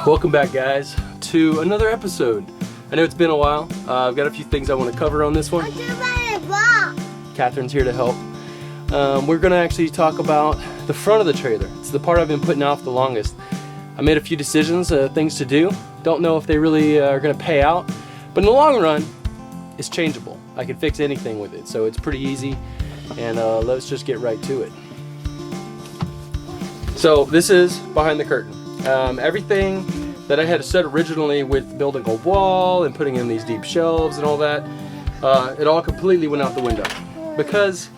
Welcome back, guys, to another episode. I know it's been a while. I've got a few things I want to cover on this one. Catherine's here to help. We're going to actually talk about the front of the trailer. It's the part I've been putting off the longest. I made a few decisions, things to do. Don't know if they really are going to pay out, but in the long run, it's changeable. I can fix anything with it, so it's pretty easy. And let's just get right to it. So this is behind the curtain. Everything that I had set originally with building a wall and putting in these deep shelves and all that, it all completely went out the window because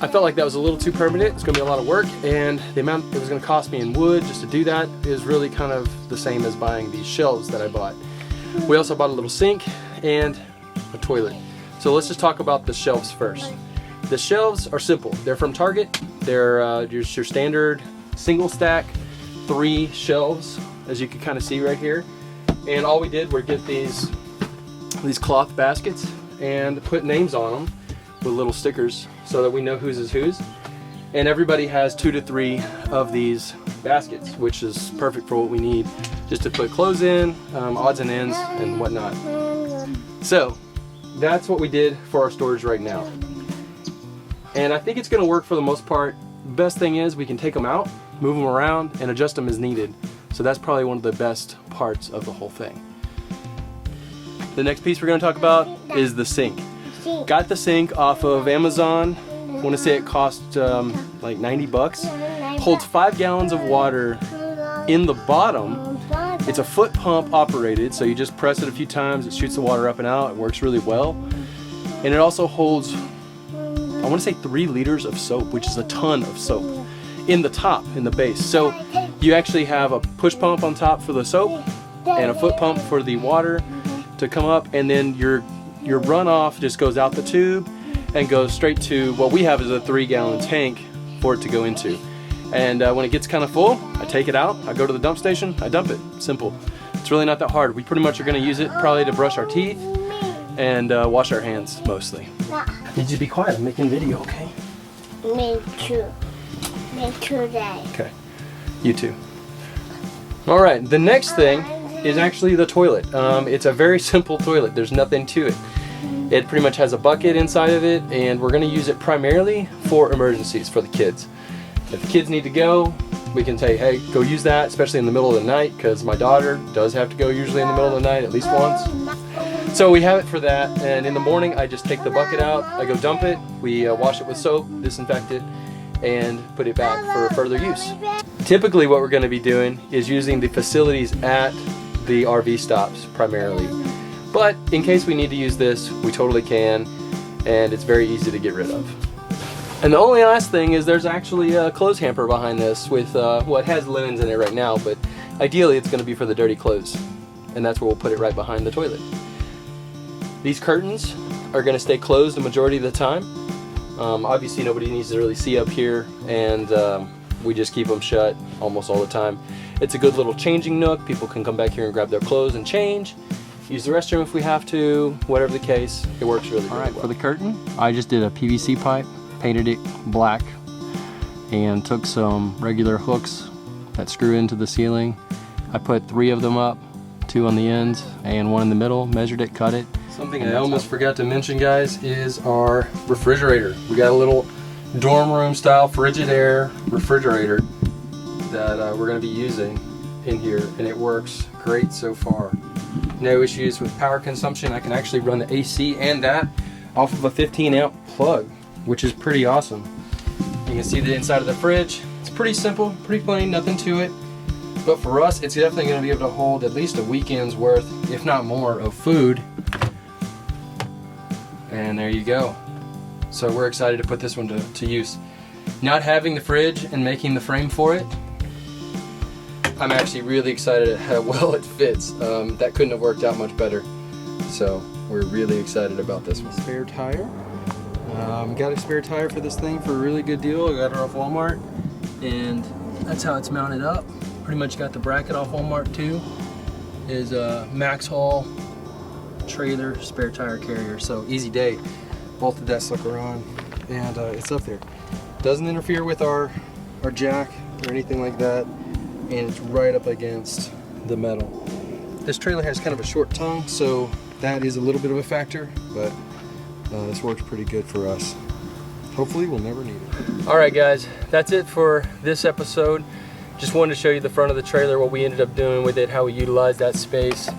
I felt like that was a little too permanent. It's going to be a lot of work, and the amount it was going to cost me in wood just to do that is really kind of the same as buying these shelves that I bought. We also bought a little sink and a toilet. So let's just talk about the shelves first. The shelves are simple. They're from Target. They're just your standard single stack 3 shelves, as you can kind of see right here. And all we did was get these cloth baskets and put names on them with little stickers so that we know whose is whose. And everybody has 2 to 3 of these baskets, which is perfect for what we need just to put clothes in, odds and ends and whatnot. So that's what we did for our storage right now. And I think it's going to work for the most part. Best thing is we can take them out, move them around, and adjust them as needed. So that's probably one of the best parts of the whole thing. The next piece we're going to talk about is the sink. Got the sink off of Amazon. I want to say it cost like 90 bucks. Holds 5 gallons of water in the bottom. It's a foot pump operated, so you just press it a few times, it shoots the water up and out. It works really well. And it also holds, I want to say 3 liters of soap, which is a ton of soap in the top, in the base. So you actually have a push pump on top for the soap and a foot pump for the water to come up, and then your runoff just goes out the tube and goes straight to what we have is a 3-gallon tank for it to go into. And when it gets kind of full, I take it out, I go to the dump station, I dump it. Simple. It's really not that hard. We pretty much are going to use it probably to brush our teeth and wash our hands mostly. Need you to be quiet. I'm making video, okay? Me too. Me too, Dad. Okay. You too. Alright, the next thing is actually the toilet. It's a very simple toilet. There's nothing to it. It pretty much has a bucket inside of it, and we're going to use it primarily for emergencies for the kids. If the kids need to go, we can say, hey, go use that, especially in the middle of the night, because my daughter does have to go usually in the middle of the night at least once. So we have it for that, and in the morning I just take the bucket out, I go dump it, we wash it with soap, disinfect it, and put it back for further use. Typically what we're going to be doing is using the facilities at the RV stops primarily. But in case we need to use this, we totally can, and it's very easy to get rid of. And the only last thing is there's actually a clothes hamper behind this with, well, it has linens in it right now, but ideally it's going to be for the dirty clothes. And that's where we'll put it right behind the toilet. These curtains are going to stay closed the majority of the time. Obviously nobody needs to really see up here, and we just keep them shut almost all the time. It's a good little changing nook. People can come back here and grab their clothes and change. Use the restroom if we have to, whatever the case. It works really, really well. Alright, for the curtain, I just did a PVC pipe, painted it black, and took some regular hooks that screw into the ceiling. I put 3 of them up, 2 on the ends and 1 in the middle, measured it, cut it. Something I almost forgot to mention, guys, is our refrigerator. We got a little dorm room style Frigidaire refrigerator that we're going to be using in here, and it works great so far. No issues with power consumption. I can actually run the AC and that off of a 15-amp plug, which is pretty awesome. You can see the inside of the fridge. It's pretty simple, pretty plain, nothing to it. But for us, it's definitely going to be able to hold at least a weekend's worth, if not more, of food. And there you go. So we're excited to put this one to use. Not having the fridge and making the frame for it, I'm actually really excited at how well it fits. That couldn't have worked out much better. So we're really excited about this one. Spare tire. Got a spare tire for this thing for a really good deal. I got it off Walmart, and that's how it's mounted up. Pretty much got the bracket off Walmart too. Is a Max Haul trailer spare tire carrier. So easy day. Both the desk sucker on, and it's up there. Doesn't interfere with our jack or anything like that, and it's right up against the metal. This trailer has kind of a short tongue, so that is a little bit of a factor, but this works pretty good for us. Hopefully we'll never need it. All right guys, that's it for this episode. Just wanted to show you the front of the trailer, what we ended up doing with it, how we utilized that space.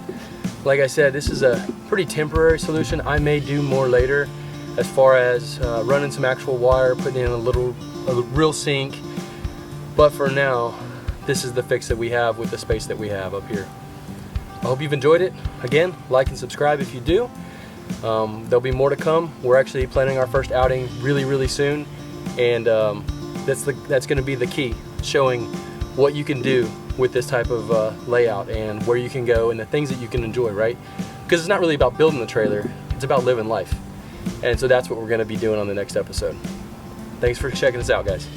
Like I said, this is a pretty temporary solution. I may do more later as far as running some actual wire, putting in a real sink. But for now, this is the fix that we have with the space that we have up here. I hope you've enjoyed it. Again, like and subscribe if you do. There'll be more to come. We're actually planning our first outing really soon, and that's going to be the key, showing what you can do with this type of layout and where you can go and the things that you can enjoy, right? Because it's not really about building the trailer, it's about living life. And so that's what we're going to be doing on the next episode. Thanks for checking us out, guys.